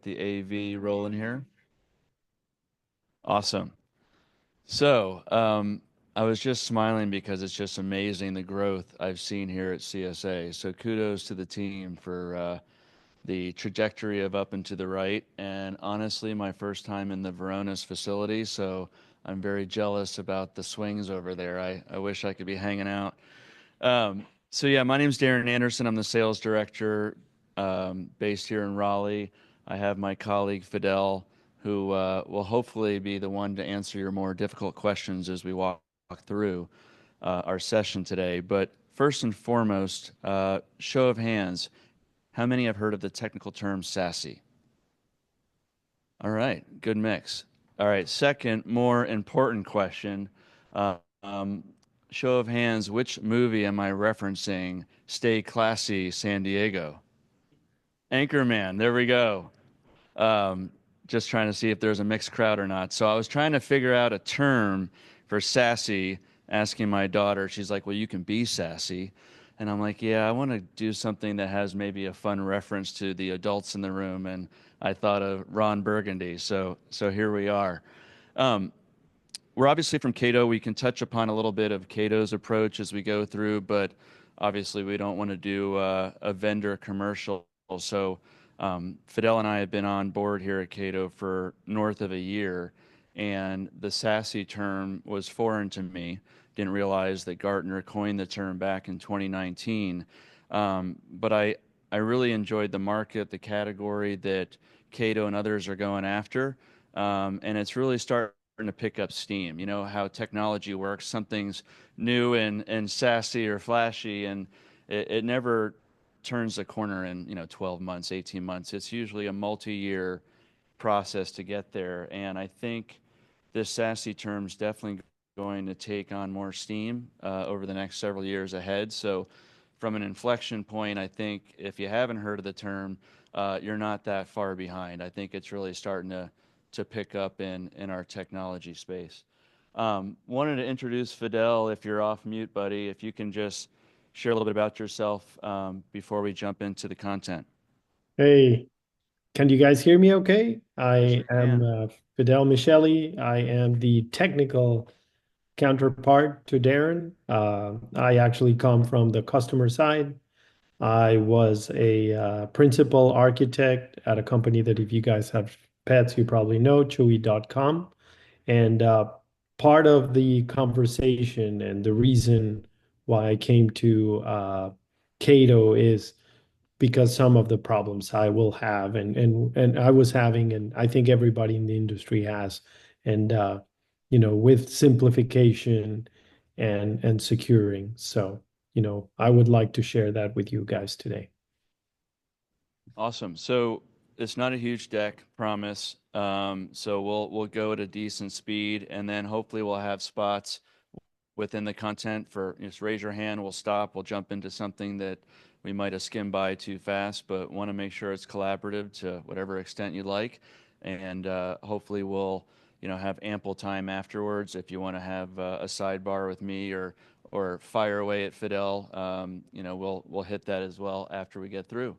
get the AV rolling here. Awesome. So, I was just smiling because it's just amazing the growth I've seen here at CSA. So kudos to the team for the trajectory of up and to the right. And honestly, my first time in the Verona's facility, so I'm very jealous about the swings over there. I wish I could be hanging out. So yeah, my name is Darren Anderson. I'm the sales director based here in Raleigh. I have my colleague Fidel, who will hopefully be the one to answer your more difficult questions as we walk through our session today. But first and foremost, show of hands, how many have heard of the technical term SASE? All right, good mix. All right, second, more important question. Uh, um, Show of hands, which movie am I referencing? Stay Classy, San Diego. Anchorman, there we go. Um, just trying to see if there's a mixed crowd or not. So I was trying to figure out a term for sassy, asking my daughter. She's like, well, you can be sassy. And I'm like, yeah, I want to do something that has maybe a fun reference to the adults in the room. And I thought of Ron Burgundy. So here we are. Um, we're obviously from Cato. We can touch upon a little bit of Cato's approach as we go through, but obviously we don't want to do a vendor commercial. So Fidel and I have been on board here at Cato for north of a year, and the SASE term was foreign to me. Didn't realize that Gartner coined the term back in 2019. But I really enjoyed the market, the category that Cato and others are going after. And it's really starting to pick up steam. You know how technology works. Something's new and sassy or flashy, and it never turns the corner in 12 months, 18 months. It's usually a multi-year process to get there. And I think this sassy term's definitely going to take on more steam over the next several years ahead. So from an inflection point, I think if you haven't heard of the term, you're not that far behind. I think it's really starting to pick up in our technology space. Wanted to introduce Fidel. If you're off mute, buddy, if you can just share a little bit about yourself before we jump into the content. Hey, can you guys hear me okay? Yes, I we am can. Fidel Micheli. I am the technical counterpart to Darren. I actually come from the customer side. I was a principal architect at a company that if you guys have pets, you probably know, Chewy.com. And part of the conversation and the reason why I came to Cato is because some of the problems I will have and I was having and I think everybody in the industry has and with simplification and securing. So, I would like to share that with you guys today. Awesome. So it's not a huge deck, promise. So we'll go at a decent speed, and then hopefully we'll have spots within the content for just raise your hand. We'll stop. We'll jump into something that we might have skimmed by too fast, but want to make sure it's collaborative to whatever extent you like, and hopefully we'll have ample time afterwards if you want to have a sidebar with me or fire away at Fidel. We'll hit that as well after we get through.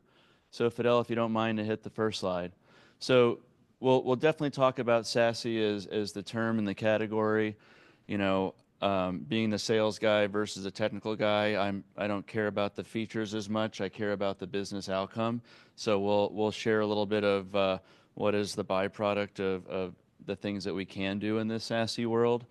So Fidel, if you don't mind to hit the first slide. So we'll definitely talk about SASE as the term and the category. Being the sales guy versus a technical guy, I don't care about the features as much. I care about the business outcome. So we'll share a little bit of what is the byproduct of the things that we can do in this SASE world.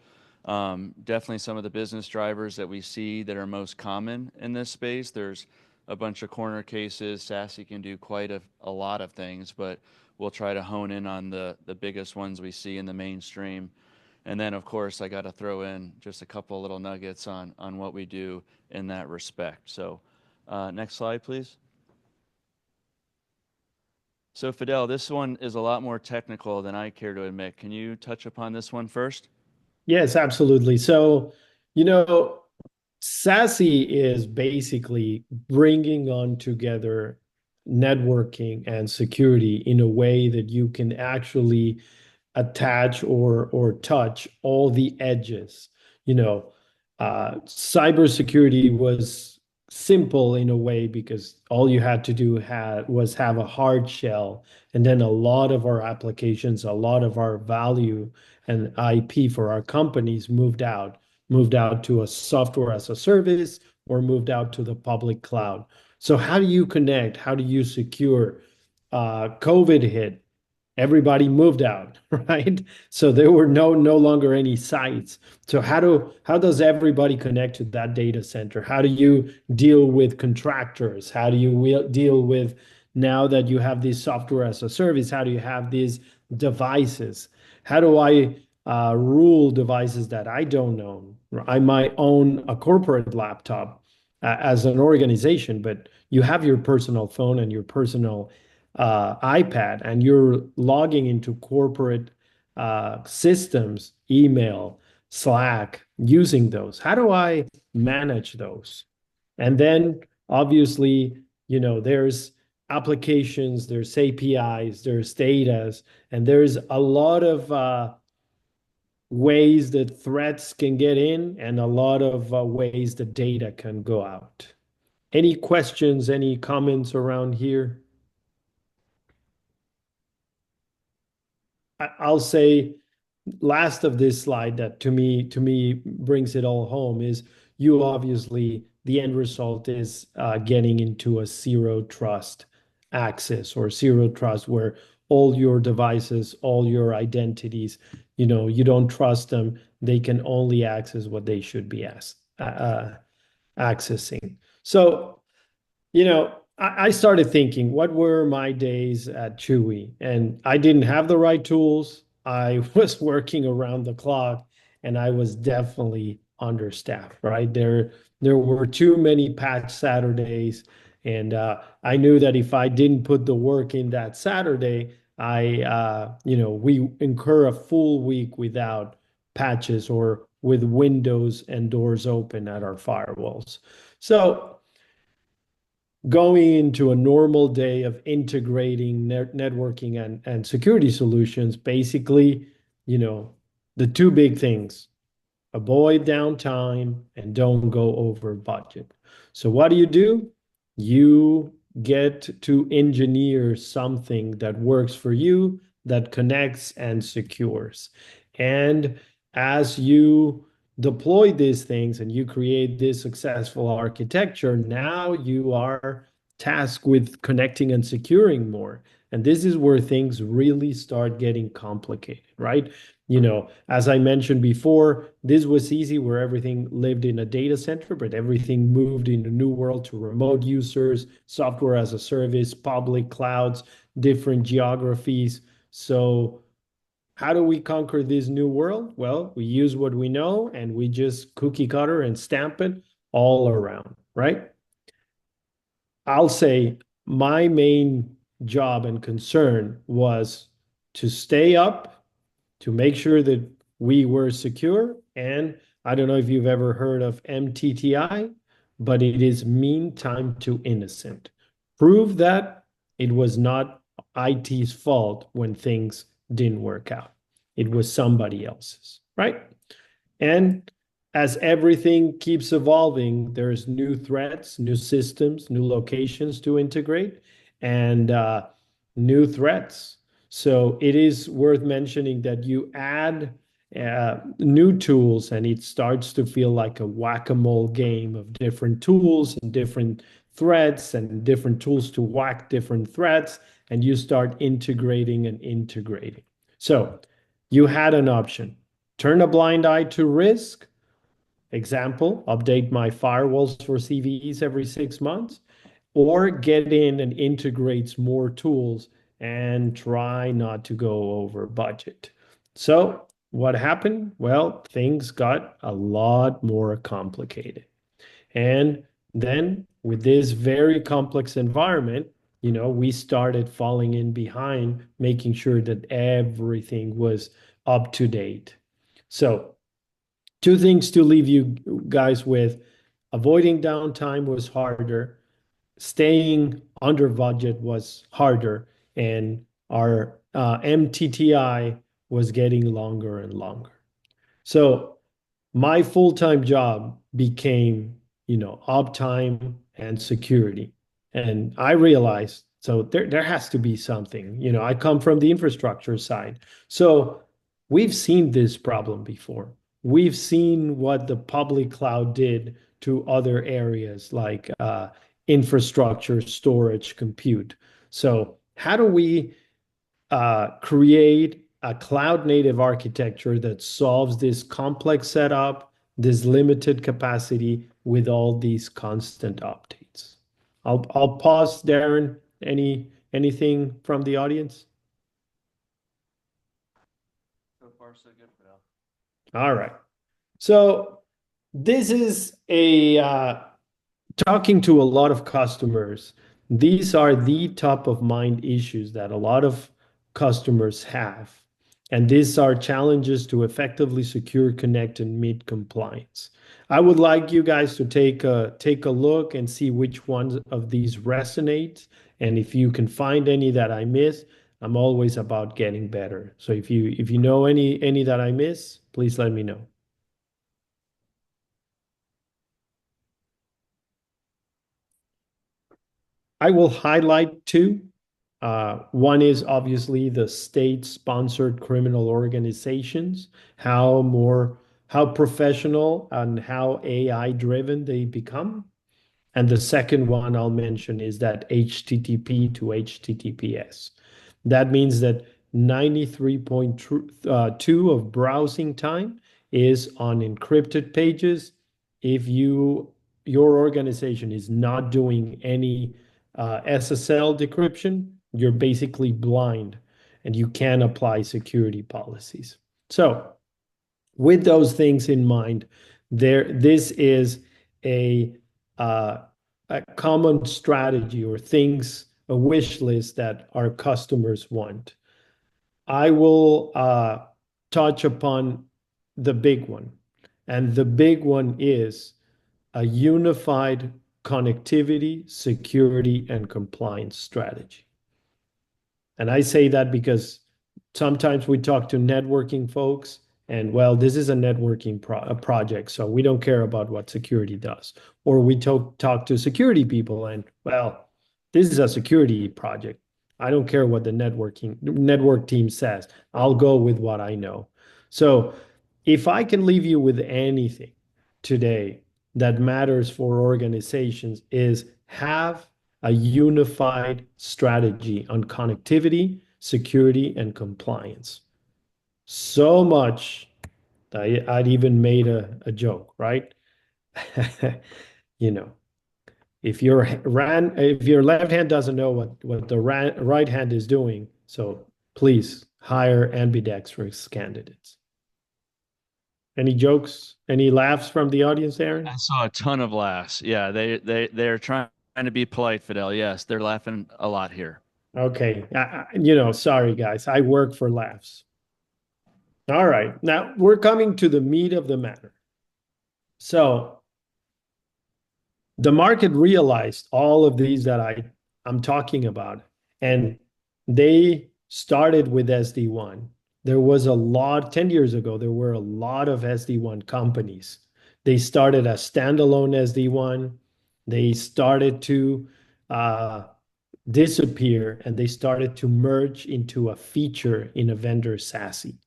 Definitely some of the business drivers that we see that are most common in this space. There's a bunch of corner cases. SASE can do quite a lot of things, but we'll try to hone in on the biggest ones we see in the mainstream. And then, of course, I got to throw in just a couple little nuggets on what we do in that respect. So next slide, please. So Fidel, this one is a lot more technical than I care to admit. Can you touch upon this one first? Yes, absolutely. So, you know, SASE is basically bringing on together networking and security in a way that you can actually attach or touch all the edges. Cybersecurity was simple in a way because all you had to do was have a hard shell, and then a lot of our applications, a lot of our value and IP for our companies moved out to a software as a service or moved out to the public cloud. So how do you connect? How do you secure? COVID hit, everybody moved out, right? So there were no longer any sites. So how does everybody connect to that data center? How do you deal with contractors? How do you deal with, now that you have this software as a service, how do you have these devices? How do I rule devices that I don't own? I might own a corporate laptop as an organization, but you have your personal phone and your personal iPad, and you're logging into corporate systems, email, Slack, using those. How do I manage those? And then obviously, there's applications, there's APIs, there's data, and there's a lot of ways that threats can get in and a lot of ways the data can go out. Any questions, any comments around here? I'll say last of this slide that to me brings it all home is, you obviously, the end result is getting into a zero trust access or zero trust, where all your devices, all your identities, you don't trust them. They can only access what they should be accessing. So I started thinking, what were my days at Chewy? And I didn't have the right tools. I was working around the clock, and I was definitely understaffed, right? There were too many patch Saturdays. And I knew that if I didn't put the work in that Saturday, we incur a full week without patches or with windows and doors open at our firewalls. So going into a normal day of integrating networking and security solutions, basically, you know, the two big things: avoid downtime and don't go over budget. So what do? You get to engineer something that works for you, that connects and secures. And as you deploy these things and you create this successful architecture, now you are tasked with connecting and securing more. And this is where things really start getting complicated, right? As I mentioned before, this was easy where everything lived in a data center, but everything moved in the new world to remote users, software as a service, public clouds, different geographies. So, how do we conquer this new world? Well, we use what we know and we just cookie cutter and stamp it all around, right? I'll say my main job and concern was to stay up, to make sure that we were secure. And I don't know if you've ever heard of MTTI, but it is mean time to innocent. Prove that it was not IT's fault when things didn't work out. It was somebody else's, right? And as everything keeps evolving, there's new threats, new systems, new locations to integrate, and new threats. So it is worth mentioning that you add new tools, and it starts to feel like a whack-a-mole game of different tools and different threats and different tools to whack different threats, and you start integrating and integrating. So you had an option: turn a blind eye to risk. Example, update my firewalls for CVEs every 6 months, or get in and integrates more tools and try not to go over budget. So what happened? Well, things got a lot more complicated. And then with this very complex environment, we started falling in behind, making sure that everything was up to date. So two things to leave you guys with: avoiding downtime was harder, staying under budget was harder, and our MTTI was getting longer and longer. So my full-time job became, uptime and security. And I realized, so there has to be something. I come from the infrastructure side. So we've seen this problem before. We've seen what the public cloud did to other areas like infrastructure, storage, compute. So how do we create a cloud native architecture that solves this complex setup, this limited capacity with all these constant updates? I'll pause, Darren. Anything from the audience? So far, so good, Fidel. All right. So this is a talking to a lot of customers. These are the top of mind issues that a lot of customers have. And these are challenges to effectively secure, connect, and meet compliance. I would like you guys to take a look and see which ones of these resonate. And if you can find any that I miss, I'm always about getting better. So if you know any that I miss, please let me know. I will highlight two. One is obviously the state-sponsored criminal organizations, how professional and how AI-driven they become. And the second one I'll mention is that HTTP to HTTPS. That means that 93.2 of browsing time is on encrypted pages. If your organization is not doing any SSL decryption, you're basically blind and you can apply security policies. So, with those things in mind, this is a uh, a common strategy or things, a wish list that our customers want. I will touch upon the big one, and the big one is a unified connectivity, security, and compliance strategy. And I say that because sometimes we talk to networking folks, and well, this is a networking a project, so we don't care about what security does. Or we talk to security people, and well, this is a security project. I don't care what the network team says. I'll go with what I know. So if I can leave you with anything today that matters for organizations is have a unified strategy on connectivity, security, and compliance. So much that I'd even made a joke, right? you know, if your left hand doesn't know what the right hand is doing, so please hire ambidextrous candidates. Any jokes? Any laughs from the audience, I Aaron? saw a ton of laughs. Yeah, they're trying to be polite, Fidel. Yes, they're laughing a lot here. Okay. Sorry, guys. I work for laughs. All right. Now we're coming to the meat of the matter. So the market realized all of these that I'm talking about, and they started with SD-WAN. There was a lot, 10 years ago, there were a lot of SD-WAN companies. They started as standalone SD-WAN. They started to uh, disappear and they started to merge into a feature in a vendor SASE.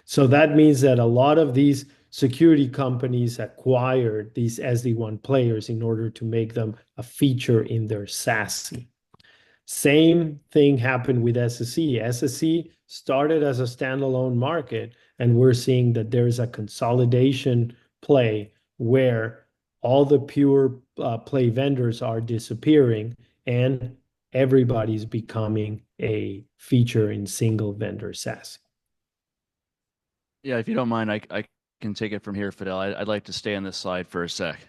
So that means that a lot of these security companies acquired these SD-WAN players in order to make them a feature in their SASE. Same thing happened with SSE. SSE started as a standalone market, and we're seeing that there's a consolidation play where all the pure play vendors are disappearing and everybody's becoming a feature in single vendor SaaS. Yeah, if you don't mind, I can take it from here, Fidel. I'd like to stay on this slide for a sec.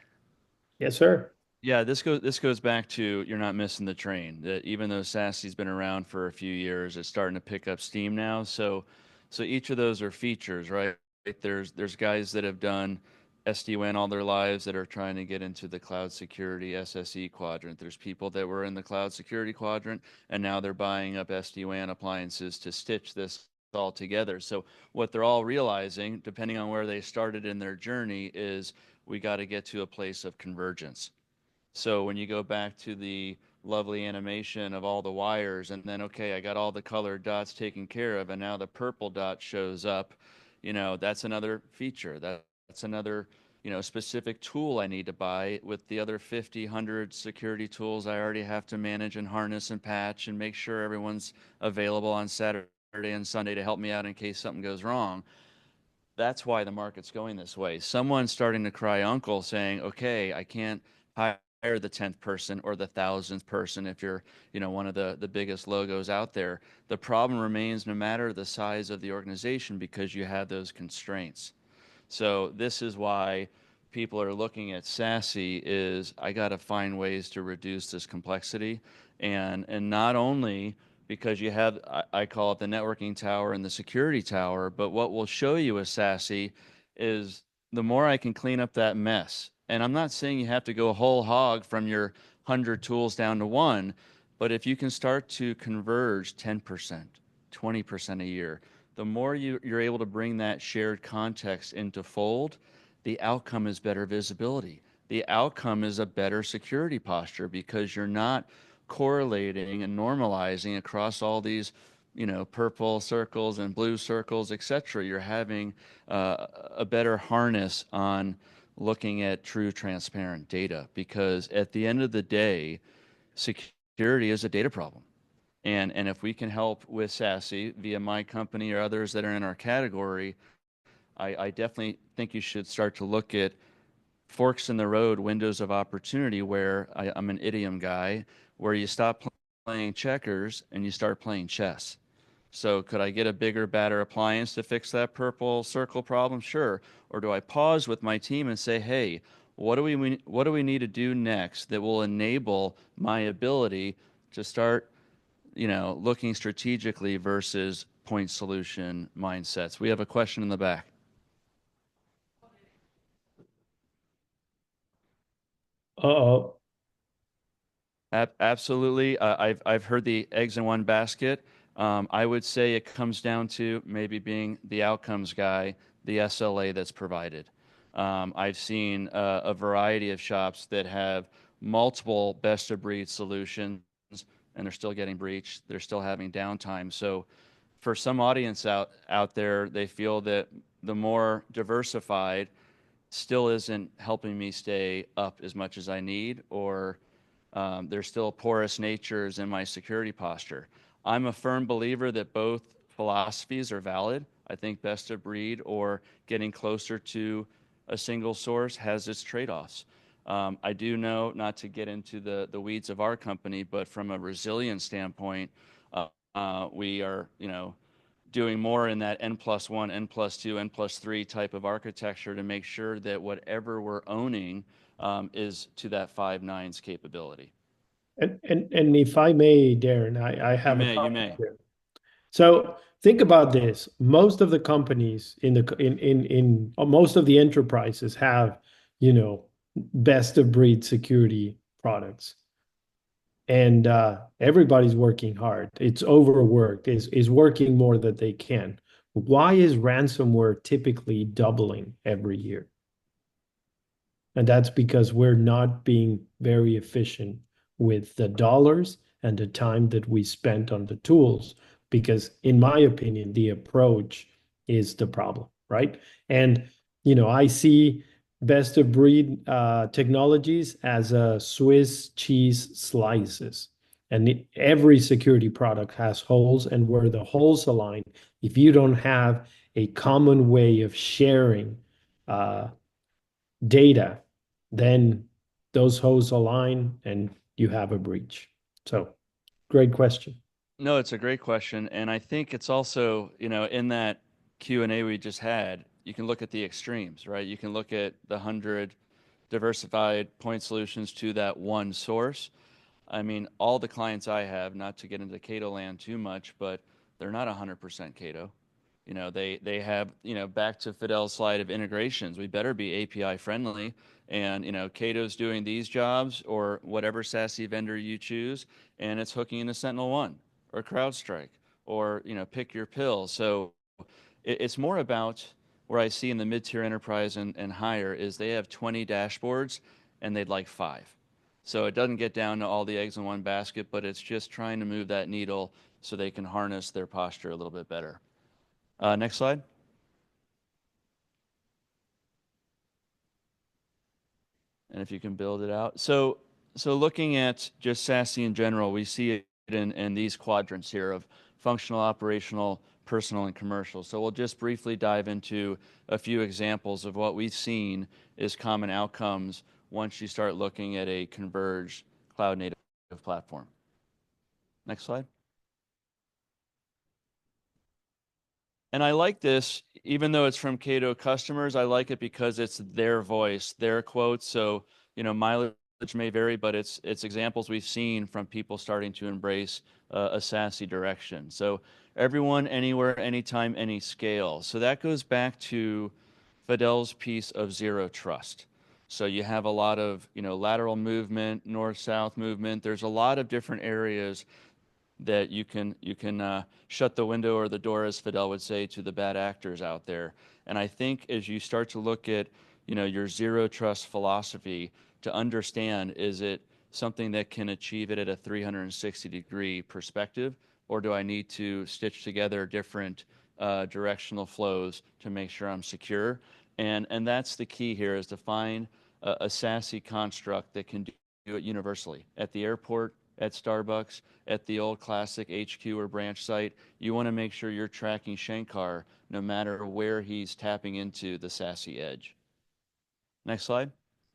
Yes, sir. Yeah, this goes back to you're not missing the train. That even though SASE's been around for a few years, it's starting to pick up steam now. So each of those are features, right? There's guys that have done SD-WAN all their lives that are trying to get into the cloud security SSE quadrant. There's people that were in the cloud security quadrant and now they're buying up SD-WAN appliances to stitch this all together. So what they're all realizing, depending on where they started in their journey, is we got to get to a place of convergence. So when you go back to the lovely animation of all the wires, and then, okay, I got all the colored dots taken care of, and now the purple dot shows up, that's another feature. That's another, specific tool I need to buy with the other 50, 100 security tools I already have to manage and harness and patch and make sure everyone's available on Saturday and Sunday to help me out in case something goes wrong. That's why the market's going this way. Someone's starting to cry uncle saying, okay, I can't hire the 10th person or the 1,000th person if you're, one of the biggest logos out there. The problem remains no matter the size of the organization because you have those constraints. So this is why people are looking at SASE is I got to find ways to reduce this complexity and not only because you have I call it the networking tower and the security tower, but what will show you with SASE is the more I can clean up that mess. And I'm not saying you have to go whole hog from your 100 tools down to one, but if you can start to converge 10%, 20% a year, the more you're able to bring that shared context into fold, the outcome is better visibility. The outcome is a better security posture because you're not correlating and normalizing across all these, purple circles and blue circles, etc. You're having a better harness on looking at true transparent data because at the end of the day, security is a data problem. And if we can help with SASE via my company or others that are in our category, I definitely think you should start to look at forks in the road, windows of opportunity where I'm an idiom guy, where you stop playing checkers and you start playing chess. So could I get a bigger, badder appliance to fix that purple circle problem? Sure. Or do I pause with my team and say, hey, what do we need to do next that will enable my ability to start looking strategically versus point solution mindsets. We have a question in the back. Uh-oh. Absolutely. I've heard the eggs in one basket. I would say it comes down to maybe being the outcomes guy, the SLA that's provided. I've seen a variety of shops that have multiple best of breed solutions and they're still getting breached. They're still having downtime. So for some audience out there, they feel that the more diversified still isn't helping me stay up as much as I need, or there's still porous natures in my security posture. I'm a firm believer that both philosophies are valid. I think best of breed or getting closer to a single source has its trade-offs. I do know, not to get into the weeds of our company, but from a resilience standpoint, we are, doing more in that N plus one, N plus two, N plus three type of architecture to make sure that whatever we're owning is to that five nines capability. And if I may, Darren, I You have a may, you comment may. here. So think about this. Most of the companies in most of the enterprises have, you know, best of breed security products. And everybody's working hard. It's overworked, is working more than they can. Why is ransomware typically doubling every year? And that's because we're not being very efficient with the dollars and the time that we spent on the tools. Because, in my opinion, the approach is the problem, right? And, I see best of breed technologies as a Swiss cheese slices. And every security product has holes. And where the holes align, if you don't have a common way of sharing, uh, data, then those hosts align and you have a breach. So, great question. No, it's a great question, and I think it's also, in that Q&A we just had, you can look at the extremes, right? You can look at the 100 diversified point solutions to that one source. I mean, all the clients I have, not to get into Cato land too much, but they're not 100% Cato. They have, back to Fidel's slide of integrations, we better be API friendly. And, Cato's doing these jobs or whatever SASE vendor you choose, and it's hooking into SentinelOne or CrowdStrike or, pick your pill. So it's more about where I see in the mid-tier enterprise and higher is they have 20 dashboards and they'd like five. So it doesn't get down to all the eggs in one basket, but it's just trying to move that needle so they can harness their posture a little bit better. Next slide. And if you can build it out. So looking at just SASE in general, we see it in these quadrants here of functional, operational, personal, and commercial. So we'll just briefly dive into a few examples of what we've seen is common outcomes once you start looking at a converged cloud native platform. Next slide. And I like this, even though it's from Cato customers, I like it because it's their voice, their quotes. So, mileage may vary, but it's examples we've seen from people starting to embrace a SASE direction. So everyone, anywhere, anytime, any scale. So that goes back to Fidel's piece of zero trust. So you have a lot of, lateral movement, north-south movement. There's a lot of different areas that you can shut the window or the door, as Fidel would say, to the bad actors out there. And I think as you start to look at your zero trust philosophy, to understand, is it something that can achieve it at a 360-degree perspective, or do I need to stitch together different directional flows to make sure I'm secure? And that's the key here, is to find a SASE construct that can do it universally at the airport, at Starbucks, at the old classic HQ or branch site. You want to make sure you're tracking Shankar no matter where he's tapping into the SASE edge. Next slide.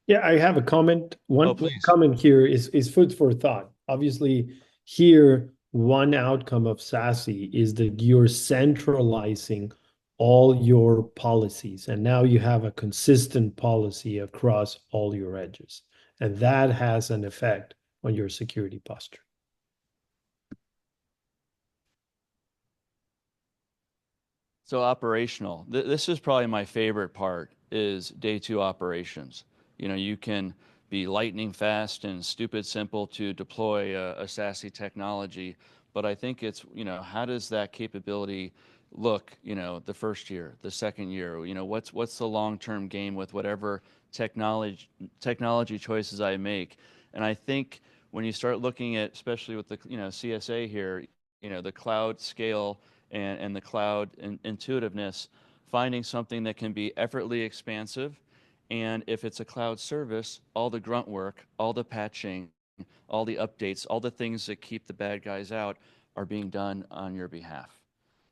Yeah, I have a comment. Oh, One please. comment here is food for thought. Obviously, here, one outcome of SASE is that you're centralizing all your policies, and now you have a consistent policy across all your edges. And that has an effect on your security posture. So operational. This is probably my favorite part, is day two operations. You can be lightning fast and stupid simple to deploy a SASE technology, but I think it's, how does that capability look, the first year, the second year? What's the long-term game with whatever technology choices I make? And I think when you start looking at, especially with the, CSA here, the cloud scale and the cloud intuitiveness, finding something that can be effortlessly expansive. And if it's a cloud service, all the grunt work, all the patching, all the updates, all the things that keep the bad guys out are being done on your behalf.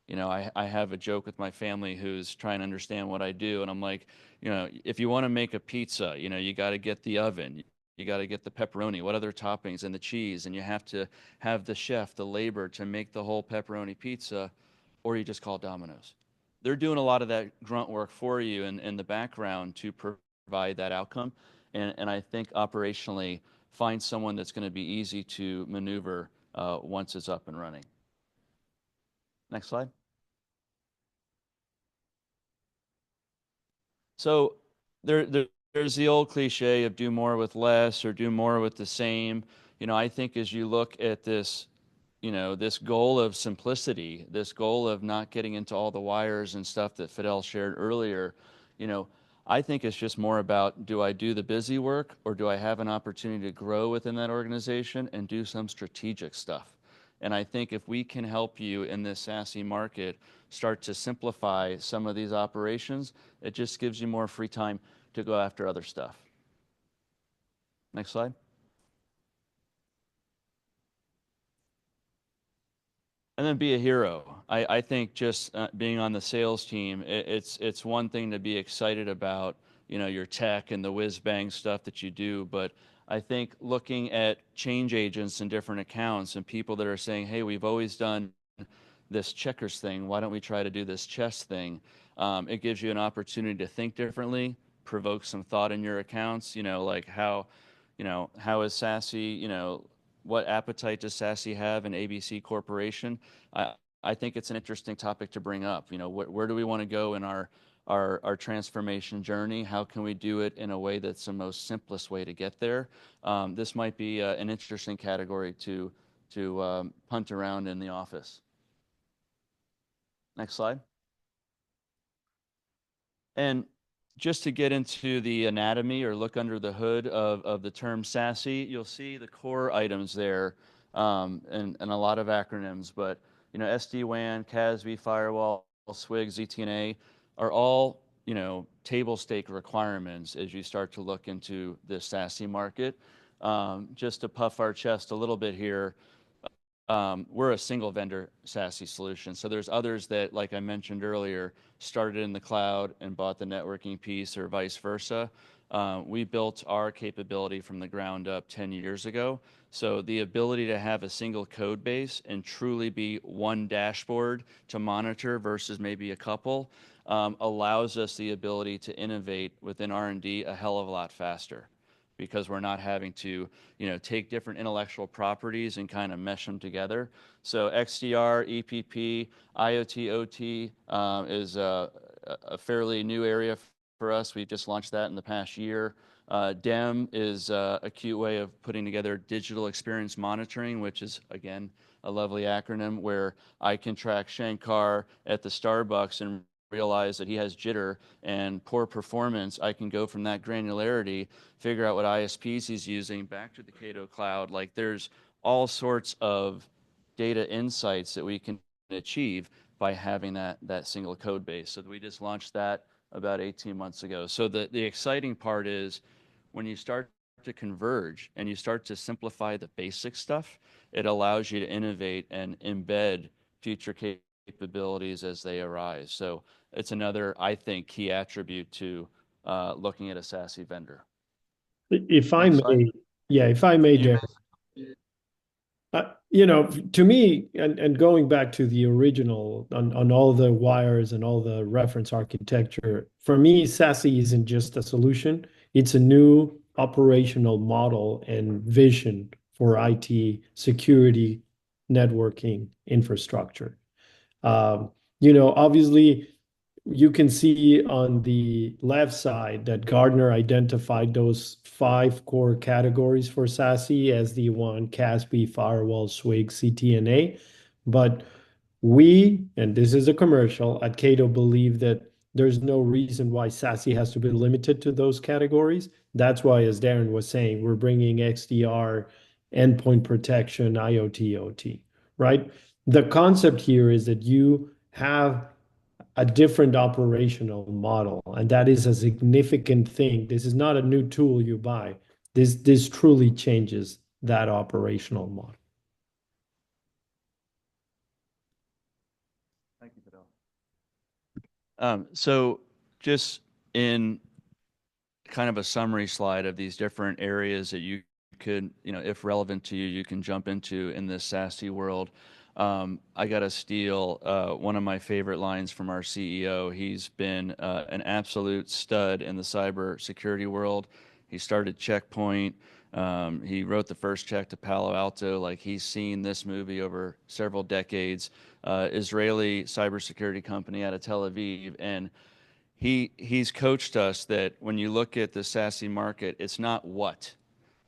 I have a joke with my family who's trying to understand what I do. And I'm like, if you want to make a pizza, you got to get the oven. You got to get the pepperoni, what other toppings, and the cheese. And you have to have the chef, the labor to make the whole pepperoni pizza, or you just call Domino's. They're doing a lot of that grunt work for you in the background to provide that outcome. And I think operationally, find someone that's going to be easy to maneuver once it's up and running. Next slide. So there's the old cliche of do more with less or do more with the same. I think as you look at this, this goal of simplicity, this goal of not getting into all the wires and stuff that Fidel shared earlier, you know, I think it's just more about, do I do the busy work, or do I have an opportunity to grow within that organization and do some strategic stuff? And I think if we can help you in this SASE market start to simplify some of these operations, it just gives you more free time to go after other stuff. Next slide. And then be a hero. I think just being on the sales team, it's one thing to be excited about, your tech and the whiz bang stuff that you do, but I think looking at change agents in different accounts and people that are saying, hey, we've always done this checkers thing, why don't we try to do this chess thing? It gives you an opportunity to think differently, provoke some thought in your accounts, like how is SASE, what appetite does SASE have in ABC Corporation? I think it's an interesting topic to bring up. Where do we want to go in our transformation journey? How can we do it in a way that's the most simplest way to get there? This might be an interesting category to punt around in the office. Next slide. And just to get into the anatomy or look under the hood of the term SASE, you'll see the core items there, and a lot of acronyms, but SD-WAN, CASB, firewall, SWIG, ZTNA are all table stake requirements as you start to look into the SASE market. Just to puff our chest a little bit here, we're a single vendor SASE solution. So there's others that, like I mentioned earlier, started in the cloud and bought the networking piece or vice versa. We built our capability from the ground up 10 years ago. So the ability to have a single code base and truly be one dashboard to monitor versus maybe a couple allows us the ability to innovate within R&D a hell of a lot faster because we're not having to, take different intellectual properties and kind of mesh them together. So XDR, EPP, IoT, OT is a fairly new area for us. We've just launched that in the past year. DEM is a cute way of putting together digital experience monitoring, which is, again, a lovely acronym where I can track Shankar at the Starbucks and realize that he has jitter and poor performance. I can go from that granularity, figure out what ISPs he's using back to the Cato Cloud. Like there's all sorts of data insights that we can achieve by having that single code base. So we just launched that about 18 months ago. So the exciting part is when you start to converge and you start to simplify the basic stuff, it allows you to innovate and embed future capabilities as they arise. So it's another, I think, key attribute to looking at a SASE vendor. If I Next slide. may, yeah, if I may, You Darren, to me, and going back to the original on all the wires and all the reference architecture, for me, SASE isn't just a solution. It's a new operational model and vision for IT security, networking, infrastructure. Obviously, you can see on the left side that Gardner identified those five core categories for SASE, SD-WAN, CASB, firewall, SWIG, CTNA. But we, and this is a commercial, at Cato believe that there's no reason why SASE has to be limited to those categories. That's why, as Darren was saying, we're bringing XDR, endpoint protection, IoT, OT, right? The concept here is that you have a different operational model, and that is a significant thing. This is not a new tool you buy. This truly changes that operational model. Thank you, Fidel. So just in kind of a summary slide of these different areas that you could, if relevant to you, you can jump into in this SASE world. I got to steal one of my favorite lines from our CEO. He's been an absolute stud in the cybersecurity world. He started Checkpoint. He wrote the first check to Palo Alto. Like he's seen this movie over several decades. Israeli cybersecurity company out of Tel Aviv, and he's coached us that when you look at the SASE market, it's not what.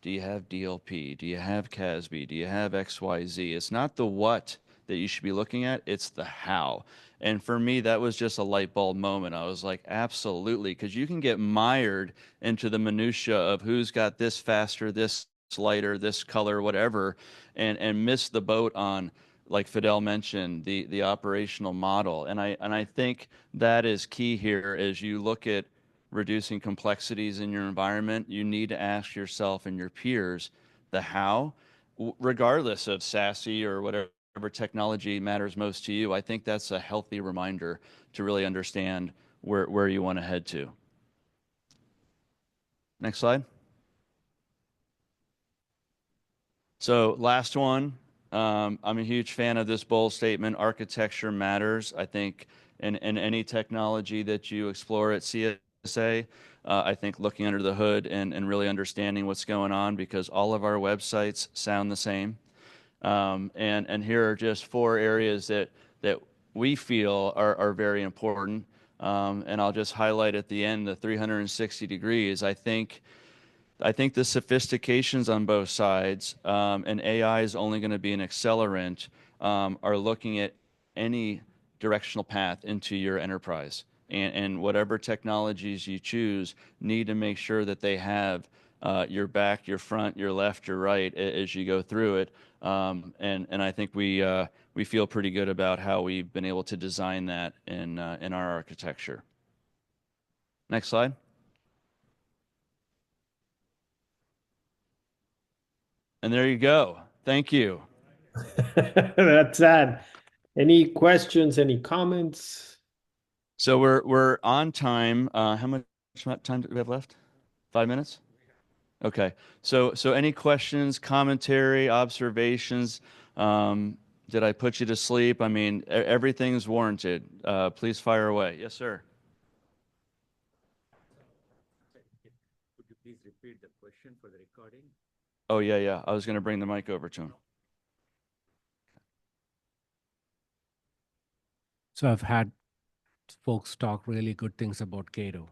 Do you have DLP? Do you have CASB? Do you have XYZ? It's not the what that you should be looking at, it's the how. And for me, that was just a light bulb moment. I was like, absolutely, because you can get mired into the minutia of who's got this faster, this lighter, this color, whatever, and miss the boat on, like Fidel mentioned, the operational model. And I think that is key here as you look at reducing complexities in your environment. You need to ask yourself and your peers the how, regardless of SASE or whatever technology matters most to you. I think that's a healthy reminder to really understand where you want to head to. Next slide. So last one, I'm a huge fan of this bold statement, architecture matters. I think in any technology that you explore at CSA, I think looking under the hood and really understanding what's going on, because all of our websites sound the same. And here are just four areas that we feel are very important. And I'll just highlight at the end the 360 degrees. I think the sophistications on both sides, and AI is only going to be an accelerant, are looking at any directional path into your enterprise. and whatever technologies you choose need to make sure that they have your back, your front, your left, your right as you go through it. And I think we feel pretty good about how we've been able to design that in our architecture. Next slide. And there you go. Thank you. That's that. Any questions, any comments? So we're on time. How much time do we have left? 5 minutes? Okay. So any questions, commentary, observations? Um, did I put you to sleep? I mean, everything's warranted. Please fire away. Yes, sir. Could you please repeat the question for the recording? Oh yeah, yeah. I was going to bring the mic over to him. So I've had folks talk really good things about Cato,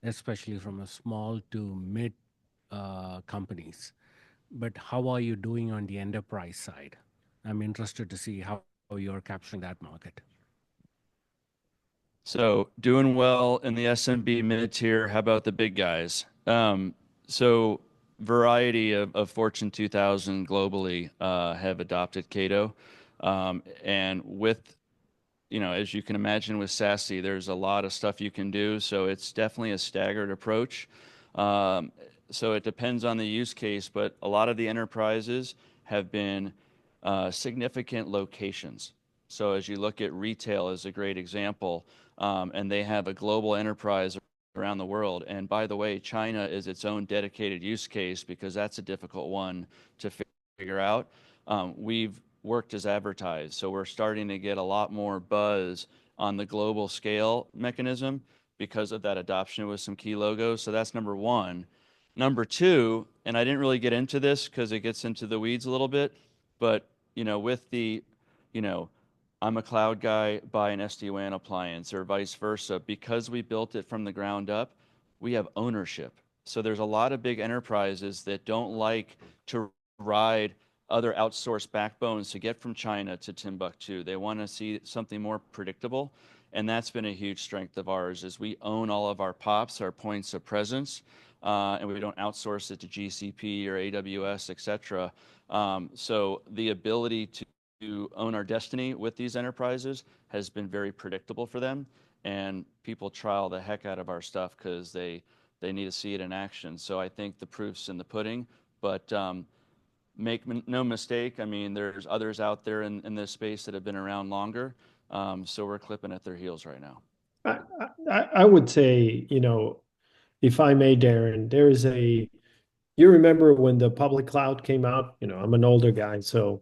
especially from a small to mid companies. But how are you doing on the enterprise side? I'm interested to see how you're capturing that market. So doing well in the SMB mid tier. How about the big guys? So variety of Fortune 2000 globally have adopted Cato, and with as you can imagine with SASE, there's a lot of stuff you can do. So it's definitely a staggered approach. Um, so it depends on the use case, but a lot of the enterprises have been significant locations. So as you look at retail as a great example, and they have a global enterprise around the world. And by the way, China is its own dedicated use case because that's a difficult one to figure out. We've worked as advertised, so we're starting to get a lot more buzz on the global scale mechanism because of that adoption with some key logos. So that's number one. Number two, and I didn't really get into this because it gets into the weeds a little bit, but with the, you know, I'm a cloud guy, buy an SD-WAN appliance or vice versa. Because we built it from the ground up, we have ownership. So there's a lot of big enterprises that don't like to ride other outsourced backbones to get from China to Timbuktu. They want to see something more predictable. And that's been a huge strength of ours is we own all of our POPs, our points of presence, and we don't outsource it to GCP or AWS, et cetera. So the ability to own our destiny with these enterprises has been very predictable for them. And people trial the heck out of our stuff because they need to see it in action. So I think the proof's in the pudding. But make no mistake, I mean, there's others out there in this space that have been around longer. So we're clipping at their heels right now. I, I would say, if I may, Darren, there is you remember when the public cloud came out? I'm an older guy, so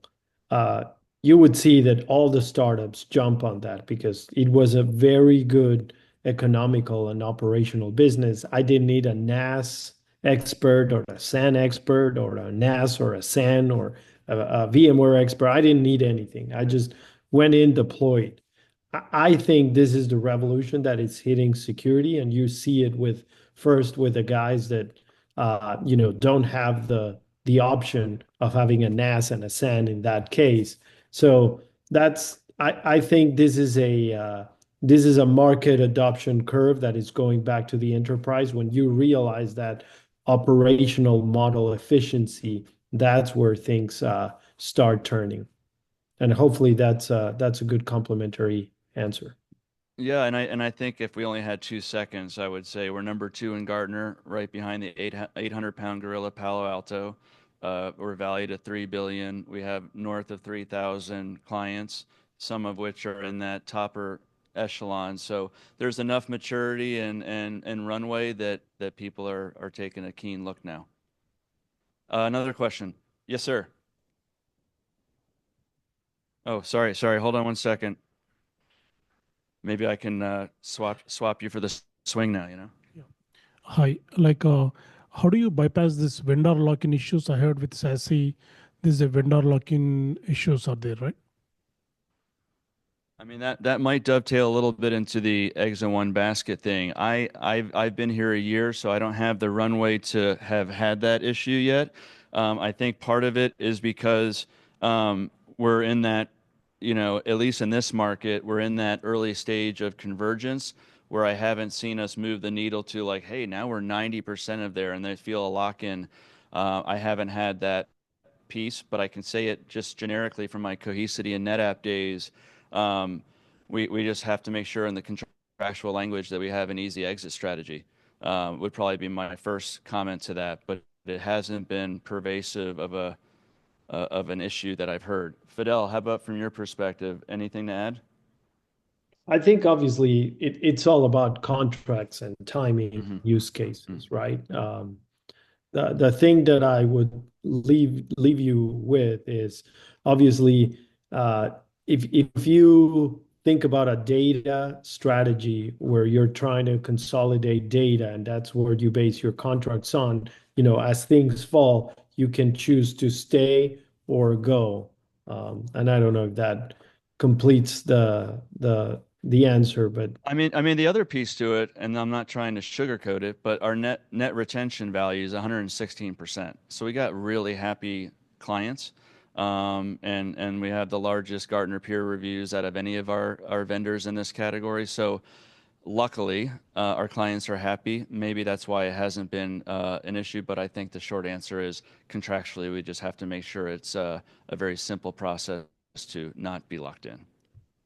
uh, you would see that all the startups jump on that because it was a very good economical and operational business. I didn't need a NAS expert or a SAN expert or a NAS or a SAN or a VMware expert. I didn't need anything. I just went in, deployed. I think this is the revolution that is hitting security, and you see it with first with the guys that don't have the option of having a NAS and a SAN in that case. So I think this is a market adoption curve that is going back to the enterprise when you realize that operational model efficiency, that's where things start turning. And hopefully that's a good complementary answer. Yeah, and I think if we only had 2 seconds, I would say we're number two in Gartner, right behind the 800-pound gorilla Palo Alto. We're valued at 3 billion. We have north of 3,000 clients, some of which are in that topper echelon. So there's enough maturity and runway that people are taking a keen look now. Another question. Yes, sir. Oh, sorry. Hold on 1 second. Maybe I can swap you for the swing now, Yeah. Hi, how do you bypass this vendor lock-in issues? I heard with SASE, there's a vendor lock-in issues are there, right? I mean that might dovetail a little bit into the eggs in one basket thing. I've been here a year, so I don't have the runway to have had that issue yet. I think part of it is because we're in that, at least in this market, we're in that early stage of convergence where I haven't seen us move the needle to like, hey, now we're 90% of there and they feel a lock in. I haven't had that piece, but I can say it just generically from my Cohesity and NetApp days. Um, we just have to make sure in the contractual language that we have an easy exit strategy. Would probably be my first comment to that, but it hasn't been pervasive of an issue that I've heard. Fidel, how about from your perspective? Anything to add? I think obviously it's all about contracts and timing Mm-hmm. use Mm-hmm. cases, right? The thing that I would leave you with is obviously uh, if you think about a data strategy where you're trying to consolidate data and that's where you base your contracts on, as things fall, you can choose to stay or go. And I don't know if that completes the answer, but I mean, the other piece to it, and I'm not trying to sugarcoat it, but our net retention value is 116%. So we got really happy clients, and we have the largest Gartner peer reviews out of any of our vendors in this category. So luckily, our clients are happy. Maybe that's why it hasn't been an issue, but I think the short answer is contractually, we just have to make sure it's a very simple process to not be locked in.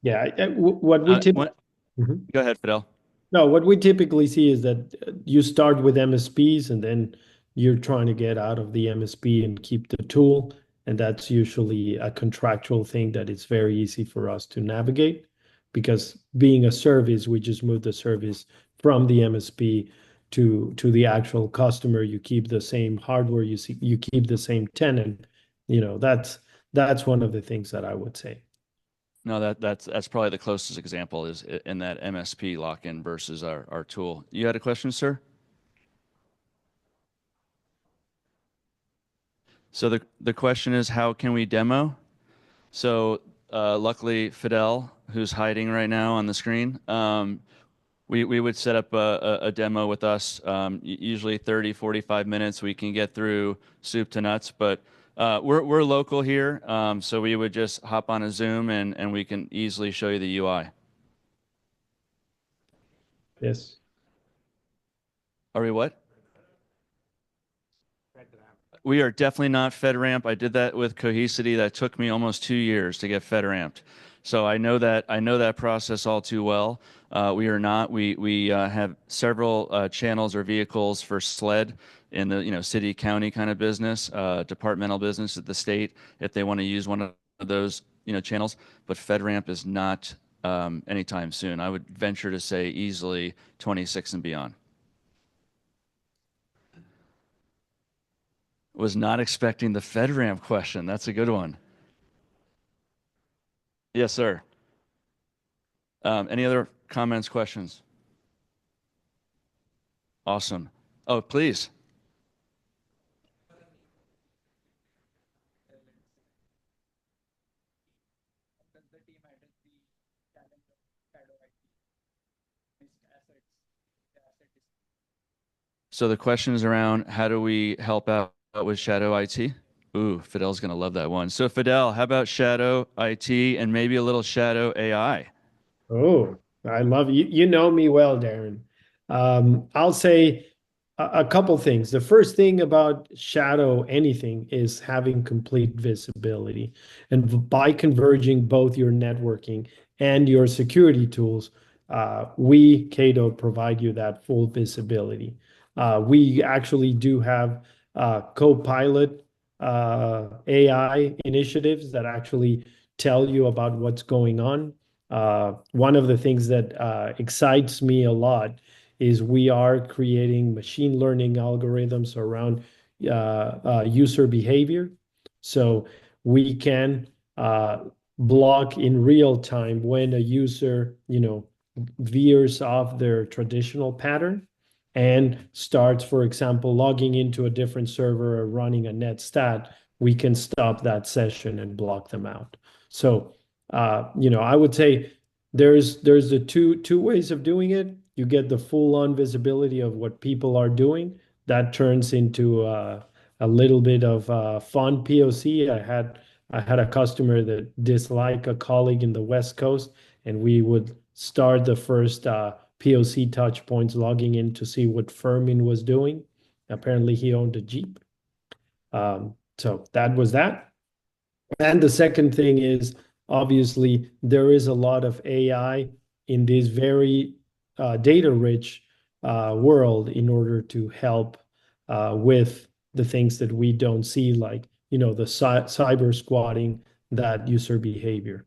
yeah, what we typically. What, go ahead, Fidel. No, what we typically see is that you start with MSPs and then you're trying to get out of the MSP and keep the tool. And that's usually a contractual thing that it's very easy for us to navigate because being a service, we just move the service from the MSP to the actual customer. You keep the same hardware, you keep the same tenant. That's one of the things that I would say. No, that's probably the closest example is in that MSP lock-in versus our tool. You had a question, sir? So the question is, how can we demo? So luckily, Fidel, who's hiding right now on the screen, we would set up a demo with us, usually 30, 45 minutes. We can get through soup to nuts, but we're local here, so we would just hop on a Zoom and we can easily show you the UI. Yes. Are we what? We are definitely not FedRAMP. I did that with Cohesity. That took me almost 2 years to get FedRAMPed. So I know that process all too well. We are not. We have several channels or vehicles for SLED in the city county kind of business, departmental business at the state if they want to use one of those channels. But FedRAMP is not anytime soon. I would venture to say easily 26 and beyond. Was not expecting the FedRAMP question. That's a good one. Yes, sir. Any other comments, questions? Awesome. Oh, please. So the question is around how do we help out with Shadow IT? Ooh, Fidel's going to love that one. So Fidel, how about Shadow IT and maybe a little Shadow AI? Oh, I love you. You know me well, Darren. I'll say a couple things. The first thing about shadow anything is having complete visibility. And by converging both your networking and your security tools, we, Cato, provide you that full visibility. We actually do have co-pilot AI initiatives that actually tell you about what's going on. One of the things that excites me a lot is we are creating machine learning algorithms around user behavior. So we can block in real time when a user, veers off their traditional pattern and starts, for example, logging into a different server or running a netstat. We can stop that session and block them out. So I would say there's the two ways of doing it. You get the full on visibility of what people are doing. That turns into a little bit of fun POC. I had a customer that disliked a colleague in the West Coast, and we would start the first POC touch points logging in to see what Fermin was doing. Apparently, he owned a Jeep. So that was that. And the second thing is obviously there is a lot of AI in this very data-rich world in order to help with the things that we don't see, like the cyber squatting, that user behavior.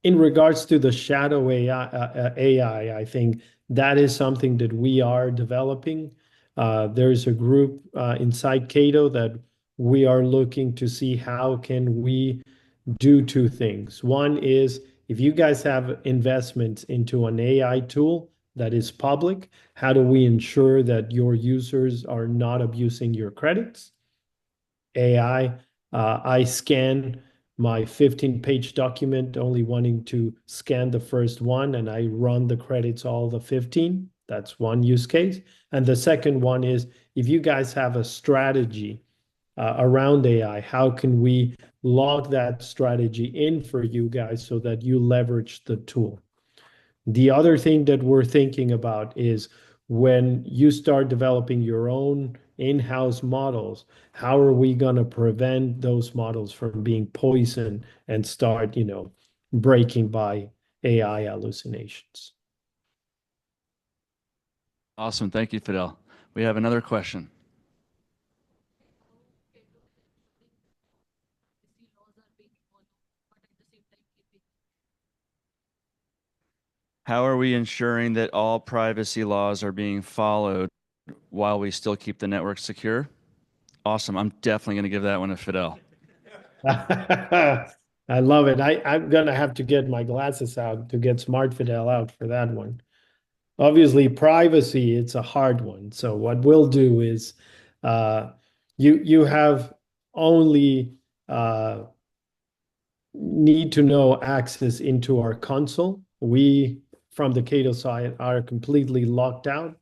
In regards to the shadow AI, I think that is something that we are developing. There's a group inside Cato that we are looking to see how can we do two things. One is if you guys have investments into an AI tool that is public, how do we ensure that your users are not abusing your credits? AI. I scan my 15-page document, only wanting to scan the first one, and I run the credits all the 15. That's one use case. And the second one is if you guys have a strategy around AI, how can we log that strategy in for you guys so that you leverage the tool? The other thing that we're thinking about is when you start developing your own in-house models, how are we going to prevent those models from being poisoned and start, breaking by AI hallucinations? Awesome. Thank you, Fidel. We have another question. How are we ensuring that all privacy laws are being followed while we still keep the network secure? Awesome. I'm definitely going to give that one to Fidel. I love it. I'm going to have to get my glasses out to get Smart Fidel out for that one. Obviously, privacy, it's a hard one. So what we'll do is you have only need to know access into our console. We, from the Cato side, are completely locked out.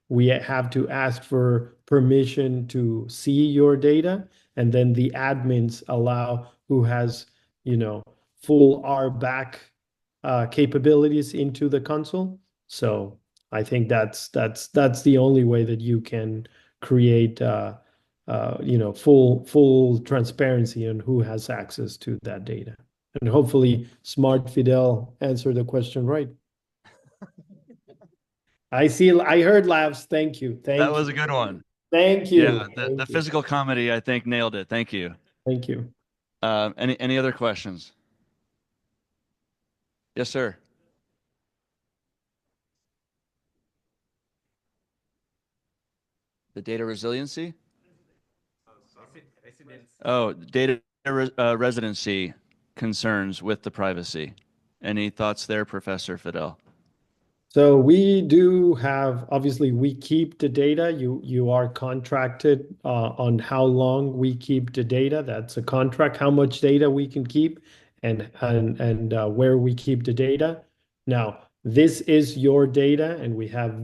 We have to ask for permission to see your data, and then the admins allow who has, full RBAC capabilities into the console. So I think that's the only way that you can create full transparency on who has access to that data. And hopefully Smart Fidel answered the question right. I heard laughs. Thank you. That was a good one. Thank you. Yeah, the physical comedy, I think, nailed it. Thank you. Thank you. Any other questions? Yes, sir. The data resiliency? Oh, data residency concerns with the privacy. Any thoughts there, Professor Fidel? So we do have, obviously, we keep the data. You are contracted on how long we keep the data. That's a contract, how much data we can keep and where we keep the data. Now, this is your data, and we have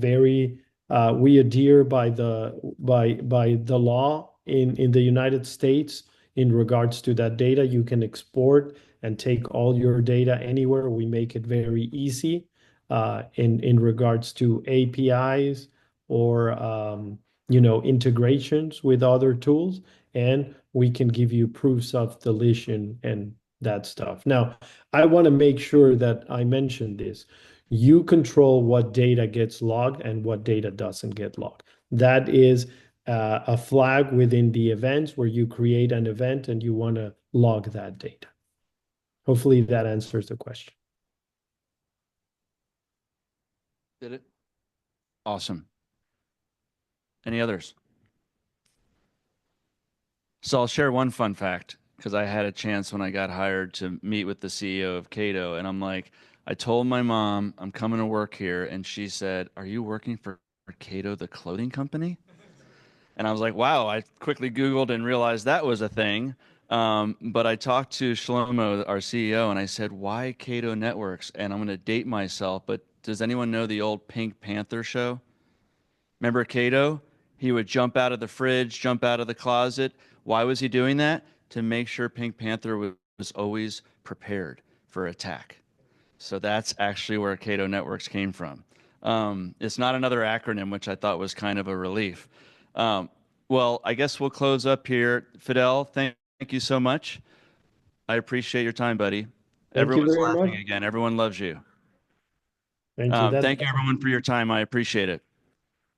we adhere by the law in the United States in regards to that data. You can export and take all your data anywhere. We make it very easy in regards to APIs or integrations with other tools, and we can give you proofs of deletion and that stuff. Now, I want to make sure that I mention this. You control what data gets logged and what data doesn't get logged. That is a flag within the events where you create an event and you want to log that data. Hopefully that answers the question. Did it? Awesome. Any others? So I'll share one fun fact because I had a chance when I got hired to meet with the CEO of Cato, and I'm like, I told my mom I'm coming to work here, and she said, "Are you working for Cato, the clothing company?" And I was like, wow, I quickly Googled and realized that was a thing. But I talked to Shlomo, our CEO, and I said, why Cato Networks? And I'm going to date myself, but does anyone know the old Pink Panther show? Remember Cato? He would jump out of the fridge, jump out of the closet. Why was he doing that? To make sure Pink Panther was always prepared for attack. So that's actually where Cato Networks came from. It's not another acronym, which I thought was kind of a relief. Well, I guess we'll close up here. Fidel, thank you so much. I appreciate your time, buddy. Thank you Everyone's very much. laughing again. Everyone loves you. Thank you. Thank you, everyone, for your time. I appreciate it.